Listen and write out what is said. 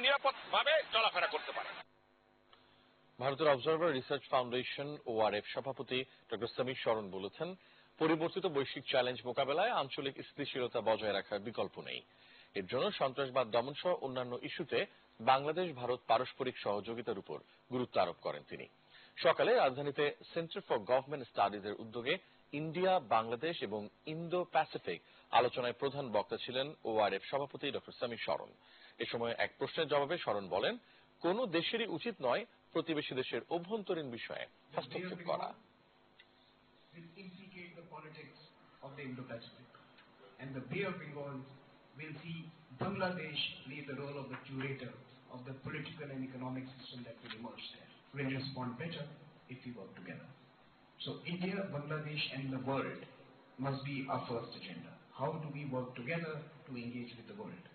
নিরাপদভাবে চলাফেরা করতে পারে। ভারতের অবজারভার রিসার্চ ফাউন্ডেশন ORF সভাপতি ডক্টর সমীর শরণ বলেছেন, পরিবর্তিত বৈশ্বিক চ্যালেঞ্জ মোকাবেলায় আঞ্চলিক স্থিতিশীলতা বজায় রাখার বিকল্প নেই। এর জন্য সন্ত্রাসবাদ দমন সহ অন্যান্য ইস্যুতে বাংলাদেশ ভারত পারস্পরিক সহযোগিতার উপর গুরুত্ব আরোপ করেন তিনি। সকালে রাজধানীতে সেন্টার ফর গভর্নমেন্ট স্টাডিজ এর উদ্যোগে ইন্ডিয়া, বাংলাদেশ এবং ইন্দো প্যাসিফিক আলোচনায় প্রধান বক্তা ছিলেন ORF সভাপতি ডক্টর সমীর শরণ। এ সময় এক প্রশ্নের জবাবে শরণ বলেন, কোন দেশেরই উচিত নয় প্রতিবেশী দেশের অভ্যন্তরীণ বিষয়ে হস্তক্ষেপ করা। And the Bay of Bengal will see Bangladesh play the role of the curator of the political and economic system that will emerge there. We'll respond better if we work together. So India, Bangladesh and the world must be our first agenda. How do we work together to engage with the world?